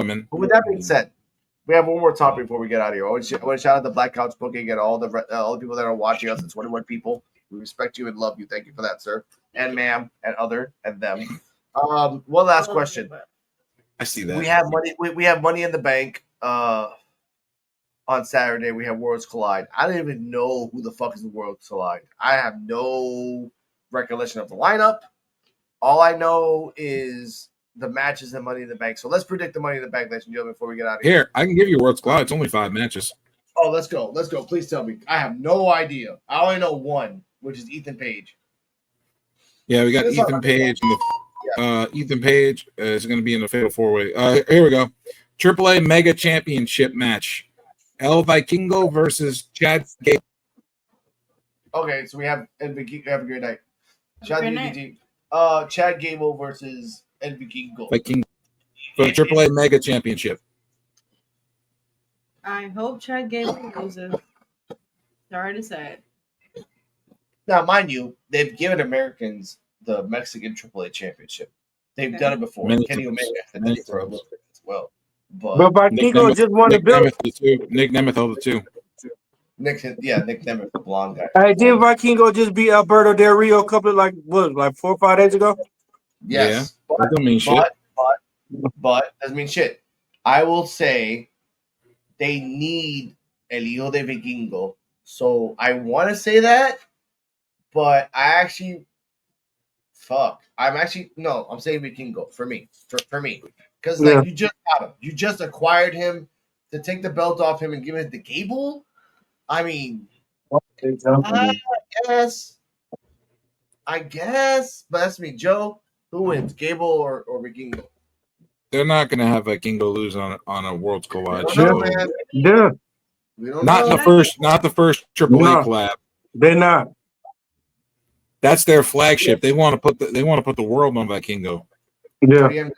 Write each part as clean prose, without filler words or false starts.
women. But with that being said, we have one more topic before we get out of here. I want to shout out the Black Couch Booking and all the people that are watching us. The 21 people. We respect you and love you. Thank you for that, sir, and ma'am, and other, and them. One last question. I see that. We have money. We have Money in the Bank. On Saturday, we have Worlds Collide. I don't even know who the fuck is the Worlds Collide. I have no recollection of the lineup. All I know is the matches and Money in the Bank. So let's predict the Money in the Bank, ladies and gentlemen, before we get out of here. Here, I can give you Worlds Collide. It's only 5 matches. Oh, let's go. Let's go. Please tell me. I have no idea. I only know one, which is Ethan Page. Yeah, we got Ethan Page. Ethan Page is going to be in the Fatal 4-Way. Here we go. AAA Mega Championship match. El Vikingo versus Chad Gable. Okay, so we have El Vikingo. Have a great night. Chad Gable versus El Vikingo. Vikingo for the AAA Mega Championship. I hope Chad Gable loses. Sorry to say it. Now, mind you, they've given Americans the Mexican AAA Championship. They've done it before. Kenny Omega had done it for a little bit as well. But Vikingo just won the belt. Nick Nemeth held it too. Nick Nemeth, the blonde guy. Hey, did Vikingo just beat Alberto Del Rio a couple of like 4 or 5 days ago? Yes. Yeah, that don't mean shit. But doesn't mean shit. I will say they need El Hijo de Vikingo. So I want to say that, but I'm saying Vikingo for me. For me. Because you just got him. You just acquired him to take the belt off him and give it to Gable. I mean, I guess. But that's me. Joe, who wins? Gable or Vikingo? They're not going to have Vikingo lose on a Worlds Collide show. Yeah. Not the first AAA collab. They're not. That's their flagship. They want to put the world on Vikingo. Yeah.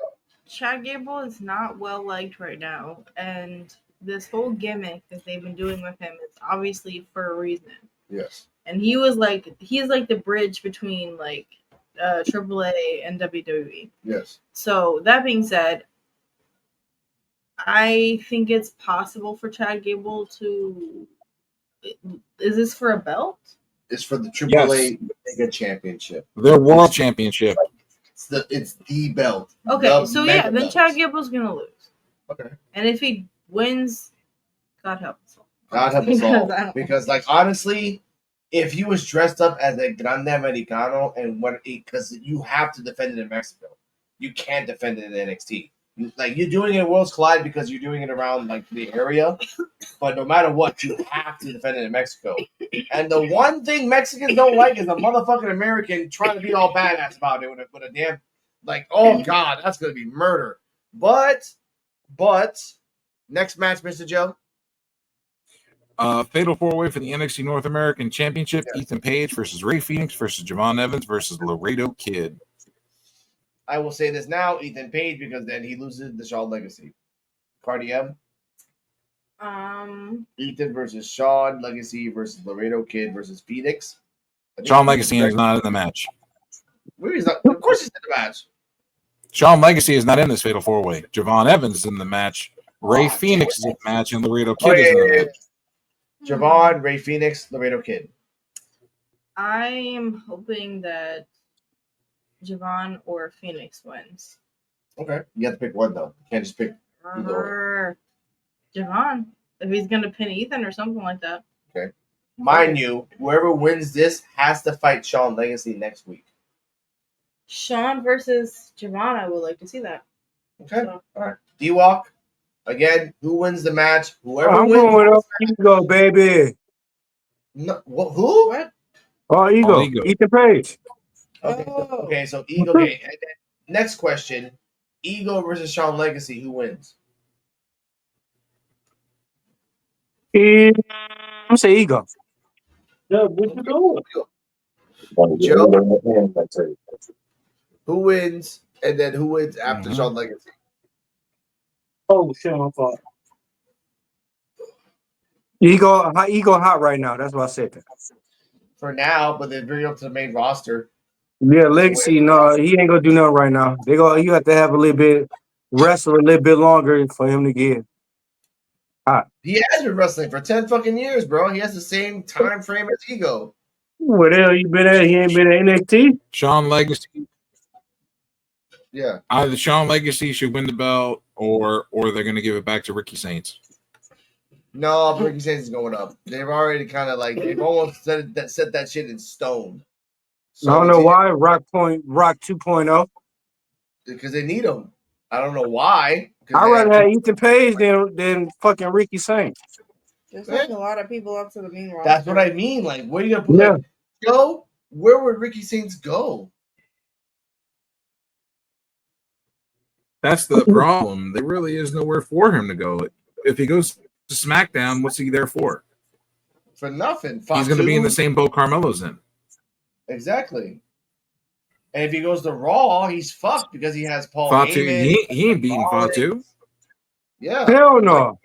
Chad Gable is not well liked right now, and this whole gimmick that they've been doing with him is obviously for a reason. Yes. And he's like the bridge between like AAA and WWE. Yes. So that being said, I think it's possible for Chad Gable to. Is this for a belt? It's for the AAA Mega Championship. Their World Championship. It's the belt. Okay, then Chad Gable's gonna lose. Okay. And if he wins, God help us all. God help us all. Because honestly, if he was dressed up as a Grande Americano because you have to defend it in Mexico, you can't defend it in NXT. You're doing it in Worlds Collide because you're doing it around the area, but no matter what, you have to defend it in Mexico. And the one thing Mexicans don't like is a motherfucking American trying to be all badass about it with a damn oh god, that's gonna be murder. But next match, Mr. Joe. Fatal 4-Way for the NXT North American Championship. Yes. Ethan Page versus Ray Phoenix versus Javon Evans versus Laredo Kid. I will say this now, Ethan Page, because then he loses the Shawn Legacy. Cardi M? Ethan versus Shawn Legacy versus Laredo Kid versus Phoenix. Shawn Legacy is not in the match. Where is that? Of course he's in the match. Shawn Legacy is not in this Fatal 4-Way. Javon Evans is in the match. Ray Phoenix is in the match, and Laredo Kid is in the match. Javon, Ray Phoenix, Laredo Kid. I am hoping that Javon or Phoenix wins. Okay. You have to pick one, though. You can't just pick either. Javon. If he's going to pin Ethan or something like that. Okay. Mind you, whoever wins this has to fight Shawn Legacy next week. Shawn versus Javon, I would like to see that. Okay. All right. D-Walk. Again, who wins the match? Whoever wins. I'm going with Ego, baby. No, who? What? Oh, Ego. Ethan Page. Okay, so Ego. Okay. And then next question. Ego versus Shawn Legacy. Who wins? I'm say Ego. Yeah, Joe. Who wins? And then who wins after Shawn Legacy? Oh, shit, my fault. Ego hot right now. That's what I said. For now, but they bring it up to the main roster. Yeah, Legacy. No, he ain't gonna do nothing right now. You have to have a little bit. wrestle a little bit longer for him to get hot. He has been wrestling for 10 fucking years, bro. He has the same time frame as Ego. Where the hell you been at? He ain't been at NXT? Sean Legacy. Yeah. Either Sean Legacy should win the belt, or they're going to give it back to Ricky Saints. No, Ricky Saints is going up. They've already kind of like they've almost set that shit in stone. So I don't know why. Rock 2.0. Because they need him. I don't know why. I'd rather have Ethan Page than fucking Ricky Saints. There's like a lot of people up to the main roster. That's what I mean. Like, where are you gonna put? Like, Joe, where would Ricky Saints go? That's the problem. There really is nowhere for him to go. If he goes to SmackDown, what's he there for? For nothing. He's going to be in the same boat Carmelo's in. Exactly. And if he goes to Raw, he's fucked because he has Paul Fatu. Heyman. He ain't beating Fatu. Yeah. Hell no.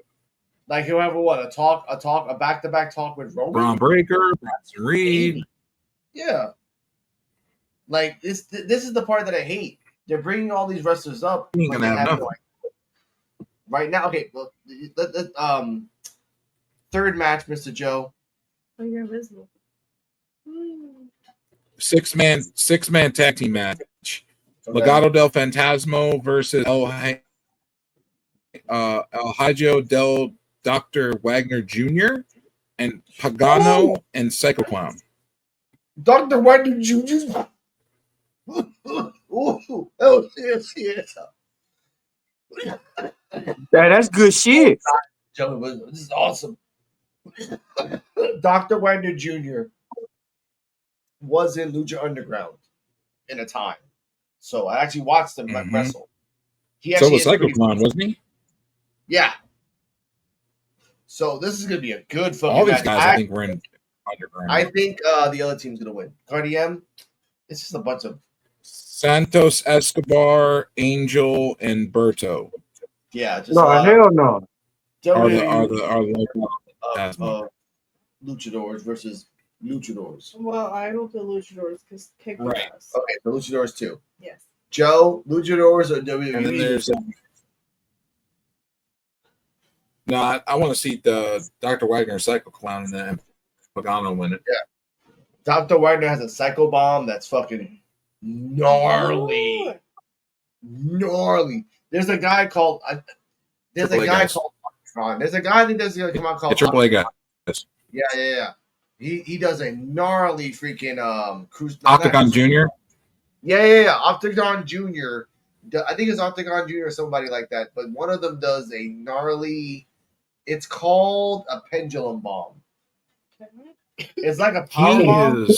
Like he'll have a back-to-back talk with Roman. Braun Breaker, Bronson Reed. Yeah. Like this is the part that I hate. They're bringing all these wrestlers up. He ain't gonna have nothing. Right now, okay. Well, third match, Mr. Joe. Oh, you're invisible. Six man tag team match. Okay. Legado del Fantasma versus El Hijo del Dr. Wagner Jr. and Pagano and Psycho Clown. Dr. Wagner Jr. Oh, yeah. That's good shit. Joe, this is awesome. Dr. Wagner Jr. was in Lucha Underground in a time. So I actually watched him wrestle. So was Psycho Clown, wasn't he? Yeah. So this is going to be a good fucking All these match. guys, I think, were in Underground. I think the other team's going to win. Cardium, it's just a bunch of... Santos Escobar, Angel, and Berto. Yeah. Just, hell no. Are the local luchadors versus luchadors. Well, I hope the luchadors kick right. ass. Okay, the luchadors too. Yes. Joe, luchadors or WWE? And then there's no, I want to see the Dr. Wagner Psycho Clown and then Pagano win it. Yeah. Dr. Wagner has a psycho bomb that's fucking gnarly. Gnarly. There's a guy called There's a guy that does come out called Triple A guy. Yeah. He does a gnarly freaking cruise. Octagon Jr. Yeah. Octagon Jr. I think it's Octagon Jr. or somebody like that. But one of them does a gnarly. It's called a pendulum bomb. It's like a power bomb. But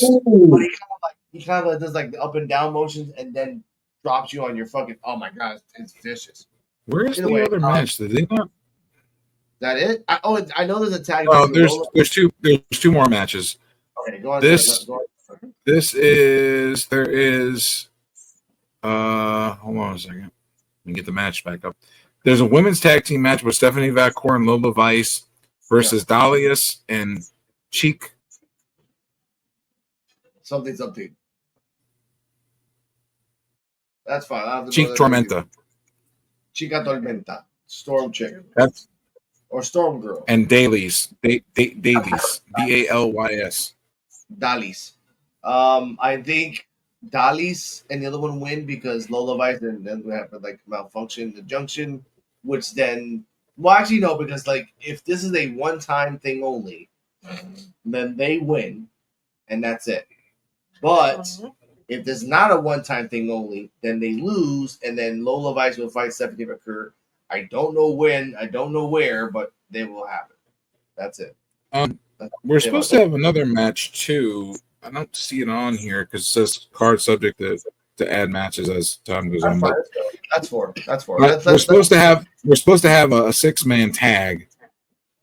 he kind of does like the up and down motions and then drops you on your fucking. Oh my god, it's vicious. Where's the other match? Did they not? That it? I know there's a tag. Oh, there's two more matches. Okay, go on. There is. Hold on a second. Let me get the match back up. There's a women's tag team match with Stephanie Valcour and Lola Vice versus Dalius and Cheek. Something. That's fine. Cheek Tormenta. Chica Tormenta. Storm Chick. Or Storm Girl. And Dailies. Dailies. Dalys. Dalis. I think Dalis and the other one win because Lola Vice and then we have like malfunction the junction, which then actually no, because like if this is a one-time thing only, then they win and that's it. But if there's not a one-time thing only, then they lose, and then Lola Vice will fight Stephanie McCurr. I don't know when, I don't know where, but they will happen. That's it. We're supposed to have another match too. I don't see it on here because it says card subject to add matches as time goes on. But that's four. We're supposed to have a 6-man tag.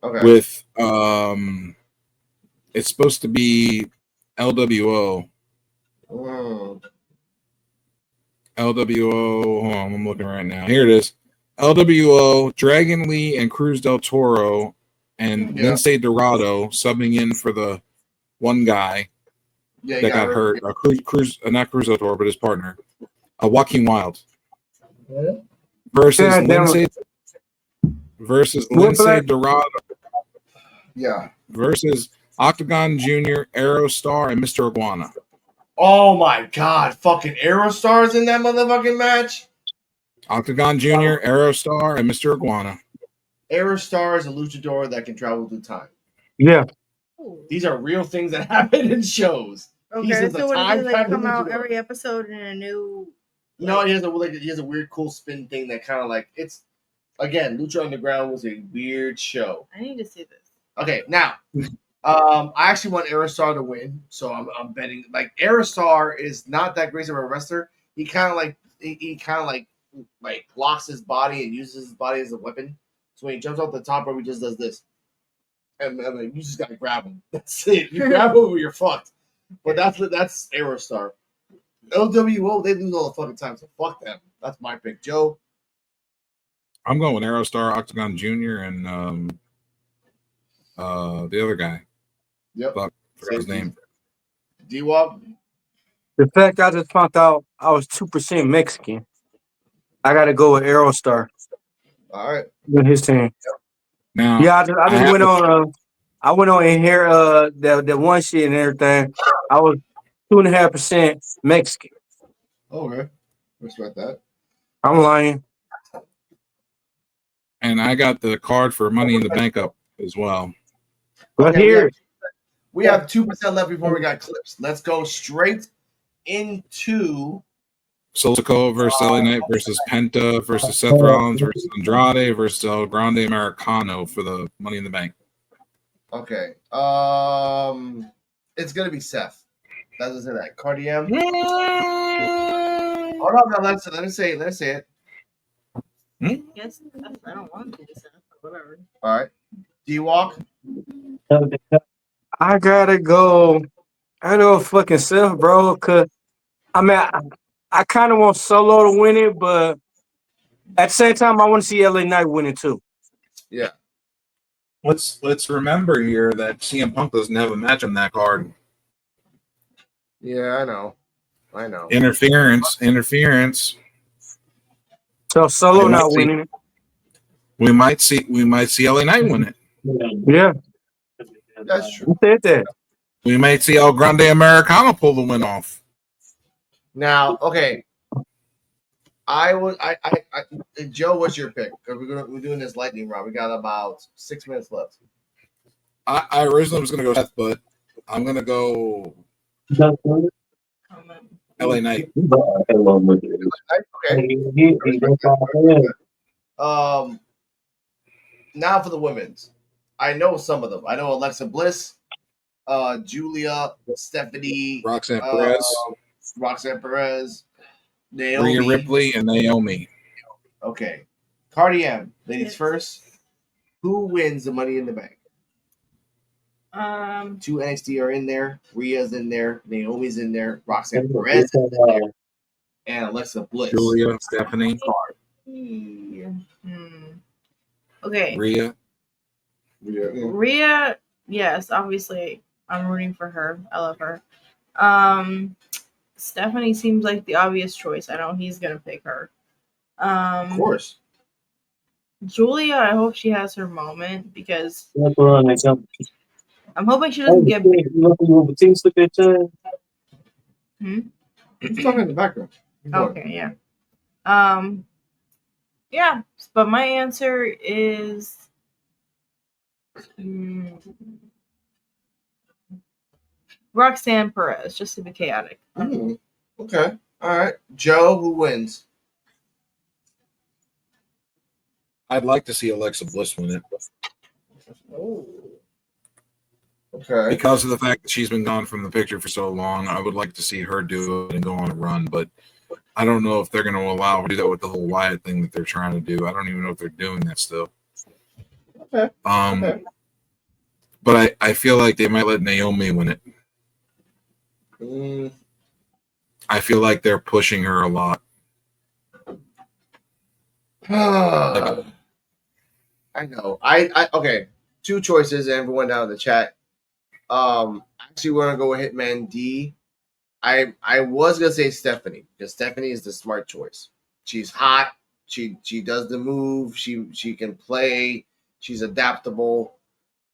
Okay. With it's supposed to be LWO. LWO. Hold on, I'm looking right now. Here it is. LWO, Dragon Lee, and Cruz del Toro, and Lince Dorado subbing in for the one guy that got hurt. Cruz, not Cruz del Toro, but his partner, Joaquin Wilde, versus God damn it. Lindsay Black? Dorado Yeah. versus Octagon Jr., Aerostar, and Mr. Iguana. Oh my God! Fucking Aerostar's in that motherfucking match. Octagon Jr., Aerostar, and Mr. Iguana. Aerostar is a luchador that can travel through time. Yeah. These are real things that happen in shows. He's Okay, in the so what time do they like traveling come out luchador. every episode in a new? No, he has a weird cool spin thing that kind of like it's again Lucha Underground was a weird show. I need to see this. Okay, now I actually want Aerostar to win, so I'm betting like Aerostar is not that great of a wrestler. He kind of like he kind of like blocks his body and uses his body as a weapon. So when he jumps off the top rope, he just does this, and like, you just gotta grab him. That's it. You grab him or you're fucked. But that's Aerostar. LWO, they lose all the fucking time, so fuck them. That's my pick. Joe? I'm going with Aerostar, Octagon Jr., and the other guy. Yep. Fuck, forgot his name. D-Wop? The fact I just found out I was 2% Mexican, I got to go with Aerostar All right. with his team. Now, Yeah, I just went on. I went on in here. The one shit and everything. I was 2.5% Mexican. Okay. Respect that. I'm lying. And I got the card for Money in the Bank up as well. But Okay, here, we have 2% left before we got clips. Let's go straight into Solico versus LA Knight versus Penta versus Seth Rollins versus Andrade versus El Grande Americano for the Money in the Bank. okay. It's gonna be Seth. That doesn't say that. Cardiam. Hold on, now let me say it. Yes, I don't want to do this, but whatever. All right. D-Walk? I gotta go. I know fucking Seth, bro. Cause I mean, I kind of want Solo to win it, but at the same time, I want to see LA Knight win it too. Yeah. Let's remember here that CM Punk doesn't have a match on that card. Yeah, I know. Interference. So Solo not winning it. We might see LA Knight win it. Yeah, That's true. who said that? We might see El Grande Americano pull the win off. Now, okay. Joe, what's your pick? Because we're doing this lightning round. We got about 6 minutes left. I originally was going to go Seth, but I'm going to go LA Knight. Okay. Now for the women's. I know some of them. I know Alexa Bliss, Julia, Stephanie, Roxanne Perez, Naomi, Rhea Ripley, and Naomi. Okay. Cardi M, ladies Yes. first. Who wins the Money in the Bank? 2 NXT are in there. Rhea's in there. Naomi's in there. Roxanne Perez is in there. And Alexa Bliss. Julia, Stephanie, Okay. Rhea. Rhea, yes, obviously I'm rooting for her. I love her. Stephanie seems like the obvious choice. I know he's gonna pick her. Of course. Julia, I hope she has her moment because I'm hoping she doesn't get big. Who's talking in the background? Okay, yeah. Yeah, but my answer is Roxanne Perez, just to be chaotic. Okay. All right. Joe, who wins? I'd like to see Alexa Bliss win it. Okay. Because of the fact that she's been gone from the picture for so long, I would like to see her do it and go on a run, but I don't know if they're going to allow her to do that with the whole Wyatt thing that they're trying to do. I don't even know if they're doing that still. Okay. But I feel like they might let Naomi win it. I feel like they're pushing her a lot. I know. I okay. 2 choices, and everyone down in the chat. Actually, we're gonna go with Hitman D. I was gonna say Stephanie because Stephanie is the smart choice. She's hot. She does the move. She can play. She's adaptable.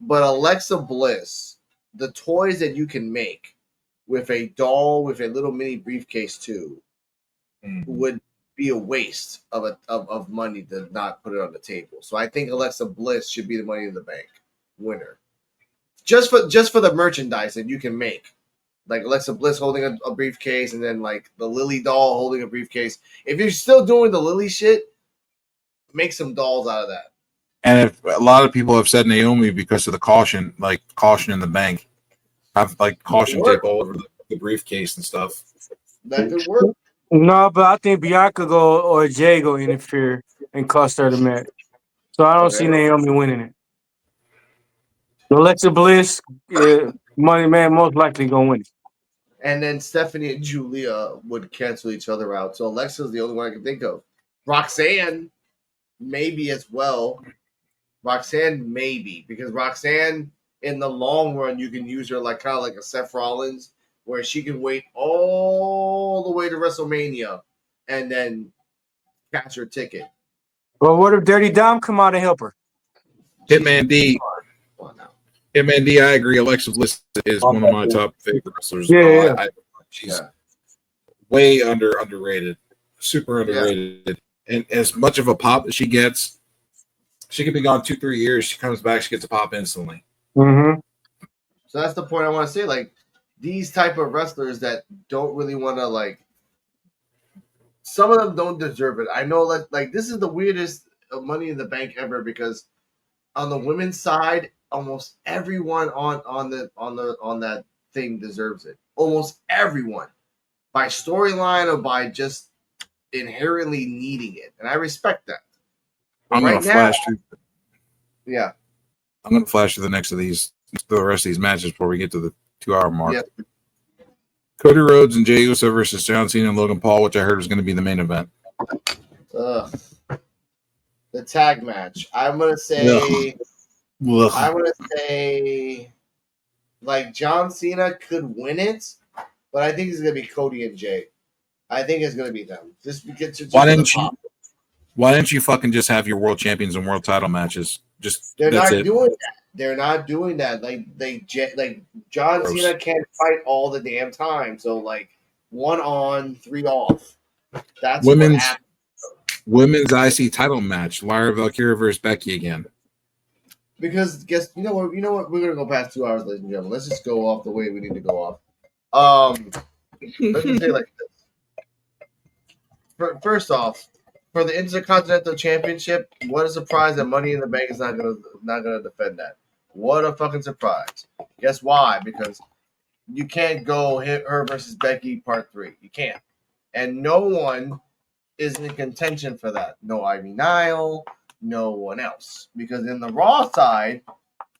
But Alexa Bliss, the toys that you can make with a doll with a little mini briefcase too, would be a waste of money to not put it on the table. So I think Alexa Bliss should be the Money in the Bank winner. Just for the merchandise that you can make. Like Alexa Bliss holding a briefcase, and then like the Lily doll holding a briefcase. If you're still doing the Lily shit, make some dolls out of that. And if a lot of people have said Naomi because of the caution, like caution in the bank, have like caution tape all over the briefcase and stuff. That could work. No, but I think Bianca or Jay go interfere and cost her the match. So I don't see Naomi winning it. Alexa Bliss, Money Man, most likely gonna win it. And then Stephanie and Julia would cancel each other out. So Alexa's the only one I can think of. Roxanne, maybe as well. Roxanne, maybe. Because Roxanne, in the long run, you can use her like kind of like a Seth Rollins, where she can wait all the way to WrestleMania and then catch her ticket. But what if Dirty Dom come out and help her? Hitman D. Hitman D, I agree. Alexa Bliss is one of my top favorite wrestlers. Yeah. She's way underrated, super underrated. And as much of a pop as she gets, she could be gone 2-3 years. She comes back, she gets a pop instantly. Mm-hmm. So that's the point I want to say. Like these type of wrestlers that don't really want to like. Some of them don't deserve it. I know that like this is the weirdest Money in the Bank ever because on the women's side, almost everyone on that thing deserves it. Almost everyone, by storyline or by just inherently needing it, and I respect that. But I'm gonna flash through. Yeah, I'm gonna flash through the rest of these matches before we get to the 2-hour mark. Yeah. Cody Rhodes and Jey Uso versus John Cena and Logan Paul, which I heard was going to be the main event. The tag match. I'm gonna say. I'm gonna say, like John Cena could win it, but I think it's gonna be Cody and Jay. I think it's gonna be them. Just because. Why didn't you fucking just have your world champions and world title matches? They're not doing that. They're not doing that. Like John Cena can't fight all the damn time. So like 1 on, 3 off. That's women's IC title match. Lyra Valkyria versus Becky again. Because you know what? We're gonna go past 2 hours, ladies and gentlemen. Let's just go off the way we need to go off. Let's just say like this. First off, for the Intercontinental Championship, what a surprise that Money in the Bank is not gonna defend that. What a fucking surprise. Guess why? Because you can't go hit her versus Becky part 3. You can't. And no one is in contention for that. No Ivy Nile, no one else. Because in the Raw side,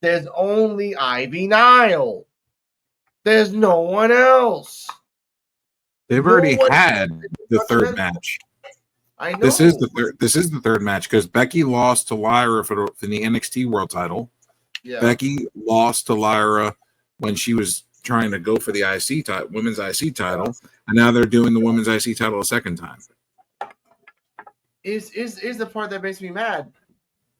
there's only Ivy Nile. There's no one else. They've already had the third match. I know. This is the third match because Becky lost to Lyra for the NXT World Title. Yeah. Becky lost to Lyra when she was trying to go for the IC title, women's IC title, and now they're doing the women's IC title a second time. Is the part that makes me mad.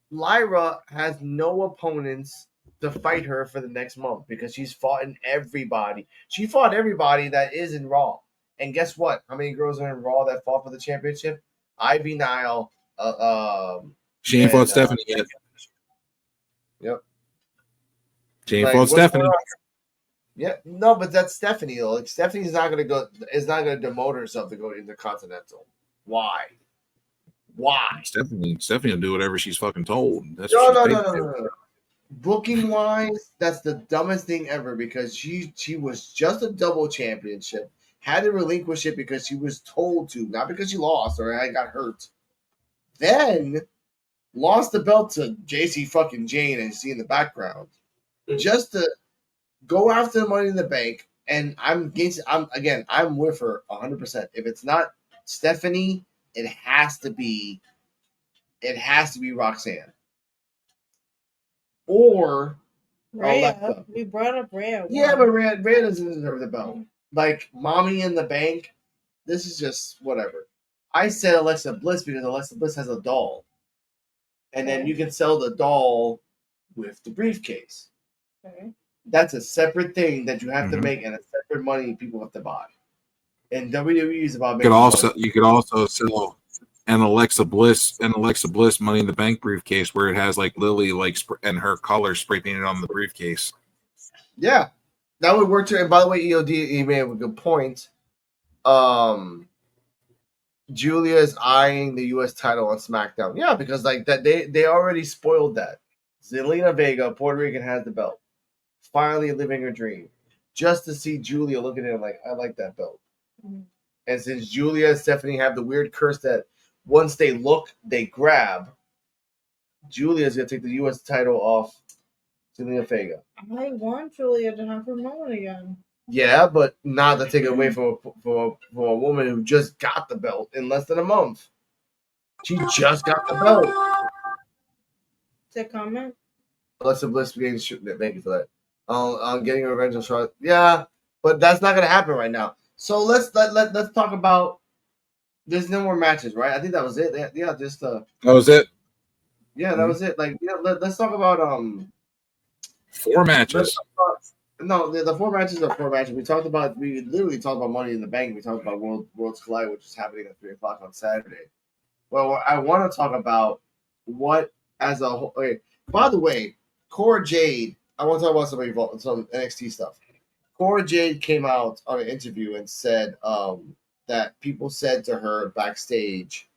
Lyra has no opponents to fight her for the next month because she's fought in everybody. She fought everybody that is in Raw. And guess what? How many girls are in Raw that fought for the championship? Ivy Nile. She ain't fought Stephanie yet. Yep. She ain't fought Stephanie. Yeah, no, but that's Stephanie though. Like Stephanie's not gonna demote herself to go Intercontinental. Why? Stephanie will do whatever she's fucking told. That's no. Booking wise, that's the dumbest thing ever because she was just a double championship, had to relinquish it because she was told to, not because she lost or I got hurt. Then lost the belt to JC fucking Jane and see in the background, just to go after the Money in the Bank. And I'm with her 100%. If it's not Stephanie, it has to be Roxanne. Or Rhea. We brought up Rhea. Yeah, but Rhea doesn't deserve the belt. Like Mommy in the Bank, this is just whatever. I said Alexa Bliss because Alexa Bliss has a doll. And then you can sell the doll with the briefcase. Okay. That's a separate thing that you have to make and a separate money people have to buy. And WWE is about making money. You could also sell an Alexa Bliss Money in the Bank briefcase where it has like Lily and her color spray painted on the briefcase. Yeah, that would work too. And by the way, EOD made a good point. Julia is eyeing the U.S. title on SmackDown. Yeah, because like that they already spoiled that. Zelina Vega, Puerto Rican, has the belt. Finally living her dream. Just to see Julia looking at it like, I like that belt. Mm-hmm. And since Julia and Stephanie have the weird curse that once they look, they grab, Julia's going to take the U.S. title off Zelina Vega. I want Julia to have her moment again. Yeah, but not to take it away from a woman who just got the belt in less than a month. She just got the belt. Is that comment? Alexa Bliss getting thank you for that. On getting revenge on Charlotte. Yeah, but that's not gonna happen right now. So let's talk about. There's no more matches, right? I think that was it. Yeah, just that was it. Yeah, that was it. Like, yeah, let's talk about 4 matches. No, the 4 matches are 4 matches. We literally talked about Money in the Bank. We talked about Worlds Collide, which is happening at 3:00 on Saturday. Well, I want to talk about what as a whole. Okay, by the way, Cora Jade. I want to talk about some NXT stuff. Cora Jade came out on an interview and said that people said to her backstage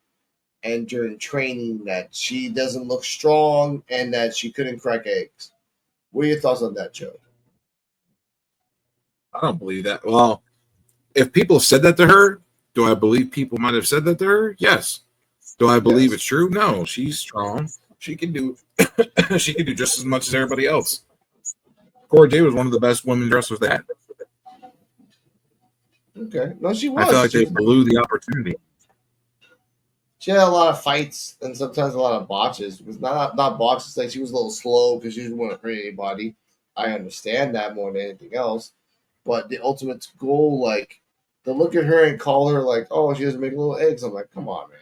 and during training that she doesn't look strong and that she couldn't crack eggs. What are your thoughts on that, Joe? I don't believe that. Well, if people said that to her, do I believe people might have said that to her? Yes. Do I believe it's true? No. She's strong. She can do she can do just as much as everybody else. Cora Jade was one of the best women wrestlers they had. Okay. No, she was. I feel like they blew the opportunity. She had a lot of fights and sometimes a lot of botches. It was not botches. Like she was a little slow because she didn't want to hurt anybody. I understand that more than anything else. But the ultimate goal, like, to look at her and call her like, oh, she doesn't make little eggs. I'm like, come on, man.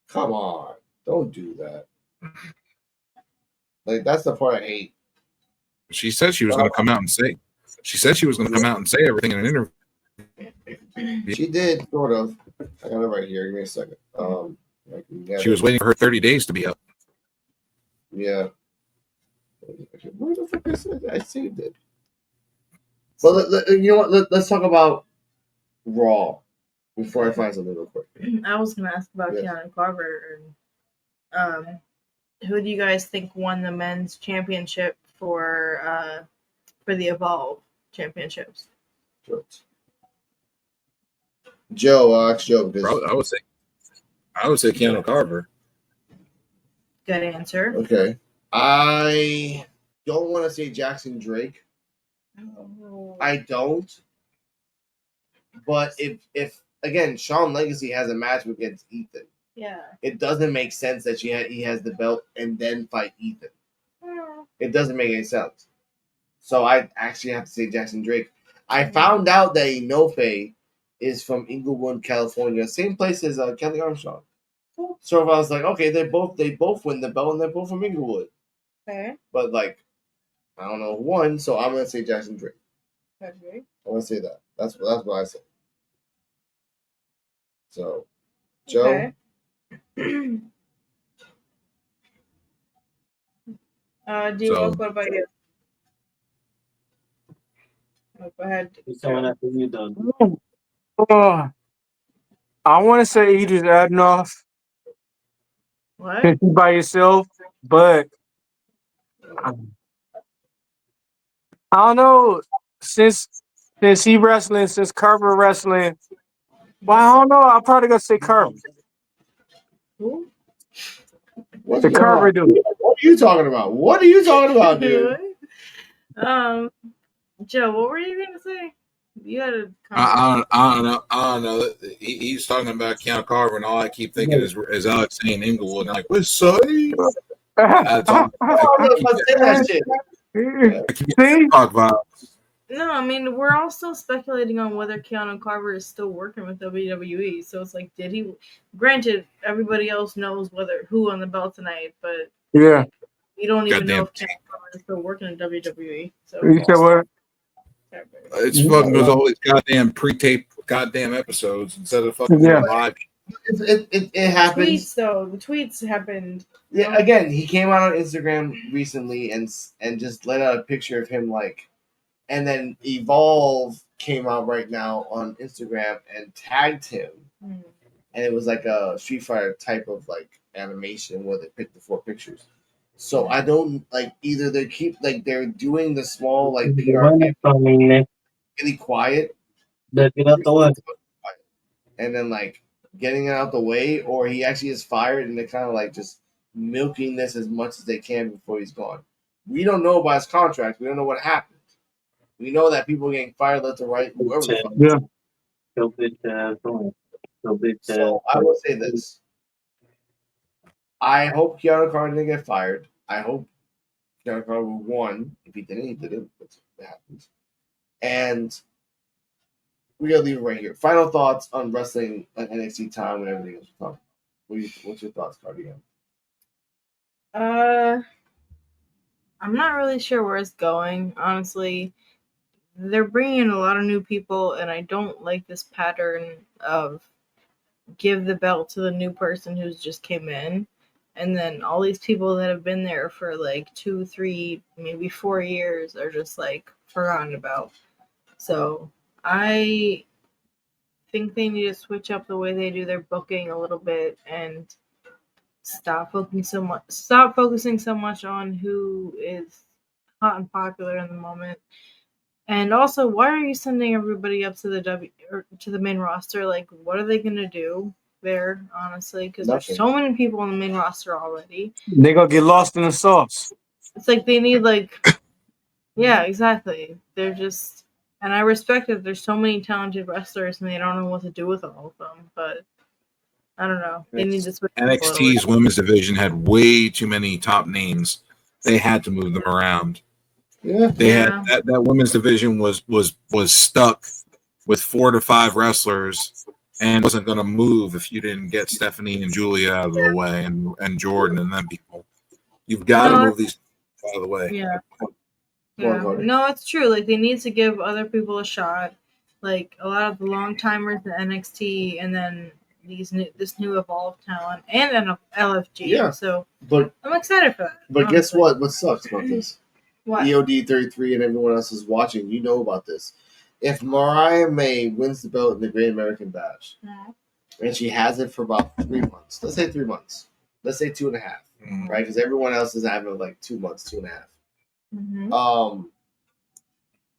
Come on. Don't do that. Like, that's the part I hate. She said she was going to come out and say. She said she was going to come out and say everything in an interview. She did, sort of. I got it right here. Give me a second. She was waiting for her 30 days to be up. Yeah. Where the fuck is it? I saved it. But you know what? Let's talk about Raw before I find something real quick. I was going to ask about Keanu Carver. Who do you guys think won the men's championship for the Evolve championships? Joe, I'll ask Joe. I would say Keanu Carver. Good answer. Okay. I don't want to say Jackson Drake. Oh. I don't. But if again, Shawn Legacy has a match against Ethan. Yeah. It doesn't make sense that he has the belt and then fight Ethan. Yeah. It doesn't make any sense. So I actually have to say Jackson Drake. I found out that Inoue is from Inglewood, California, same place as Kelly Armstrong. Cool. So if I was like, okay, they both win the belt and they're both from Inglewood. Okay. But like, I don't know who won, so I'm gonna say Jackson Drake. Okay. I'm gonna say that. That's what I said. So, Joe. Okay. What about you? Oh, go ahead. Someone after you done. I want to say Idris Adnoff. What? Since you by yourself, but I don't know. Since he wrestling, since Carver wrestling, well, I don't know. I'm probably gonna say Carver. Who? What's the Carver dude. What are you talking about? What are you talking about, dude? Joe, what were you gonna say? You had a I don't know. He's talking about Keanu Carver, and all I keep thinking is Alex saying Inglewood. And I'm like, what's Sonny? I keep talk vibes. No, I mean we're all still speculating on whether Keanu Carver is still working with WWE. So it's like, did he? Granted, everybody else knows who on the belt tonight, but Yeah. you don't even know Goddamn. if Keanu Carver is still working in WWE. So You said what? It's fucking was all these goddamn pre-taped goddamn episodes instead of fucking Yeah. live. It happens. Tweets though, the tweets happened. Yeah, again, he came out on Instagram recently and just let out a picture of him and then Evolve came out right now on Instagram and tagged him, and it was like a Street Fighter type of animation where they picked the 4 pictures. So I don't either they're doing the small PR really quiet, and then getting it out the way, or he actually is fired and they're kind of just milking this as much as they can before he's gone. We don't know about his contract. We don't know what happened. We know that people are getting fired left and right, whoever the fuck. Yeah. So I will say this. I hope Keanu Carter didn't get fired. I hope Keanu Carter won. If he didn't, he didn't. It happens. And we gotta leave it right here. Final thoughts on wrestling and NXT time and everything else we're talking about. What's your thoughts, Cardigan? I'm not really sure where it's going, honestly. They're bringing in a lot of new people, and I don't like this pattern of give the belt to the new person who's just came in, and then all these people that have been there for 2, 3, maybe 4 years are just forgotten about. So I think they need to switch up the way they do their booking a little bit and stop focusing so much on who is hot and popular in the moment. And also, why are you sending everybody up to the main roster? What are they gonna do there? Honestly, because there's so many people on the main roster already. They're gonna get lost in the sauce. It's they need yeah, exactly. They're just, and I respect that there's so many talented wrestlers and they don't know what to do with all of them. But I don't know. They need to switch. NXT's women's division had way too many top names. They had to move them around. Yeah, they had that women's division was stuck with 4 to 5 wrestlers and wasn't going to move if you didn't get Stephanie and Julia out of the way and Jordan and them people. You've got to move these out of the way. Yeah. No, it's true. They need to give other people a shot. A lot of the long timers in NXT, and then this new evolved talent and LFG. Yeah. So, but I'm excited for that. But honestly. Guess what? What sucks about this? What? EOD 33 and everyone else is watching. You know about this. If Mariah May wins the belt in the Great American Bash, and she has it for about 3 months, let's say 3 months, let's say 2.5, right? Because everyone else is having 2 months, 2.5.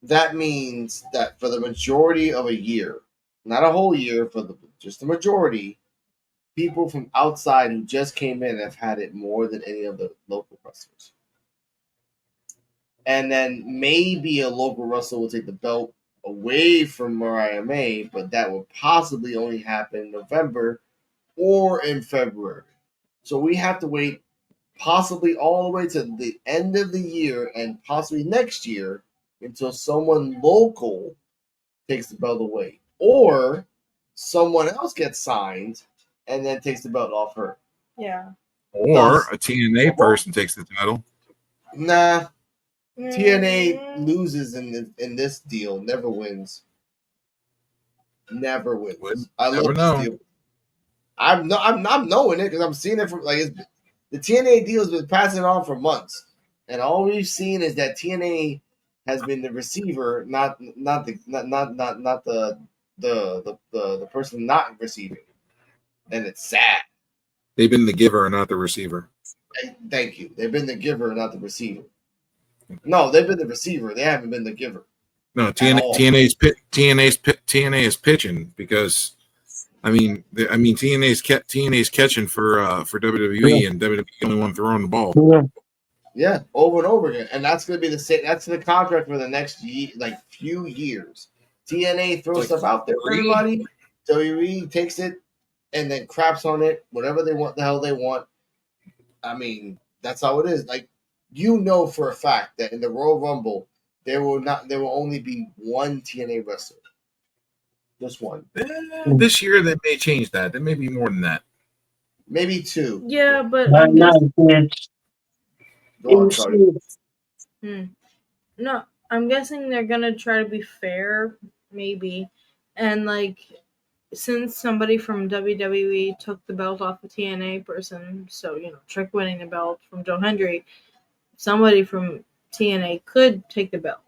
That means that for the majority of a year, not a whole year, just the majority, people from outside who just came in have had it more than any of the local wrestlers. And then maybe a local wrestler will take the belt away from Mariah May, but that will possibly only happen in November or in February. So we have to wait possibly all the way to the end of the year and possibly next year until someone local takes the belt away. Or someone else gets signed and then takes the belt off her. Yeah. Or a TNA person takes the title. Nah. TNA loses in this deal, never wins. Never wins. I love this deal. I'm knowing it because I'm seeing it from the TNA deal has been passing on for months, and all we've seen is that TNA has been the receiver, not the person not receiving, and it's sad. They've been the giver, not the receiver. Thank you. They've been the giver, not the receiver. No, they've been the receiver. They haven't been the giver. No, TNA is pitching because, TNA's catching for WWE, and WWE only one throwing the ball. Yeah, over and over again, and that's going to be the same. That's the contract for the next few years. TNA throws stuff out there for everybody. WWE takes it and then craps on it, whatever they want, the hell they want. That's how it is. For a fact that in the Royal Rumble, There will only be one TNA wrestler. Just one. This year they may change that. There may be more than that. Maybe two. Yeah, but Why I'm not, guessing, bitch? Go on, Cody. no, I'm guessing they're gonna try to be fair, maybe, and like since somebody from WWE took the belt off a TNA person, so Trick winning the belt from Joe Hendry, somebody from TNA could take the belt.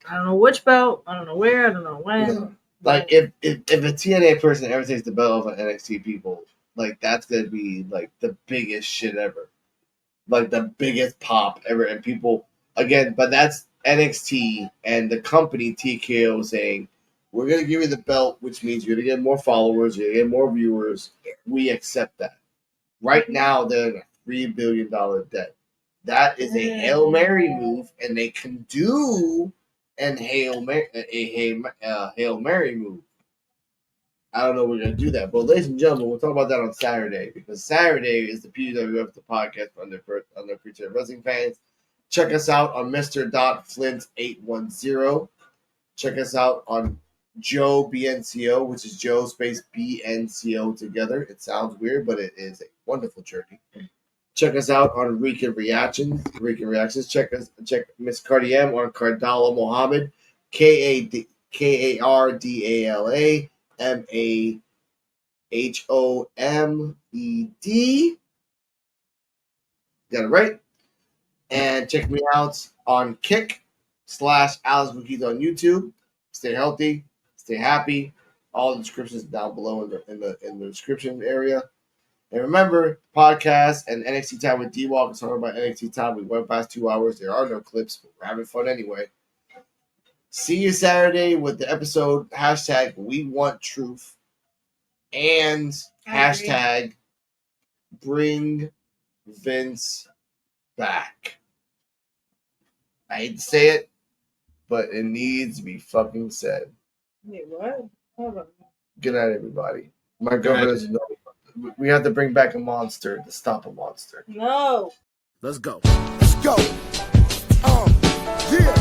I don't know which belt, I don't know where, I don't know when. No. Like if a TNA person ever takes the belt off of NXT people, like that's gonna be like the biggest shit ever, like the biggest pop ever, and people again. But that's NXT and the company TKO saying we're gonna give you the belt, which means you're gonna get more followers, you're gonna get more viewers. We accept that. Right now they're in a $3 billion debt. That is a Hail Mary move, and they can do a Hail Mary move. I don't know if we're going to do that. But ladies and gentlemen, we'll talk about that on Saturday, because Saturday is the PWF the podcast for under Preacher Wrestling fans. Check us out on Mr. Flint810. Check us out on Joe BNCO, which is Joe space BNCO together. It sounds weird, but it is a wonderful journey. Check us out on Rican Reactions. Check Miss Cardiem on Cardala Mohammed. KARDALA MAHOMED. Got it right. And check me out on Kick / Alex Coquito on YouTube. Stay healthy, stay happy. All the descriptions down below in the description area. And remember, podcast and NXT Time with D-Walk is talking about NXT Time. We went past 2 hours. There are no clips, but we're having fun anyway. See you Saturday with the episode hashtag We Want Truth and hashtag Bring Vince Back. I hate to say it, but it needs to be fucking said. Wait, what? Hold on. Good night, everybody. My girlfriend doesn't know. We have to bring back a monster to stop a monster. No. Let's go. Let's go. Yeah.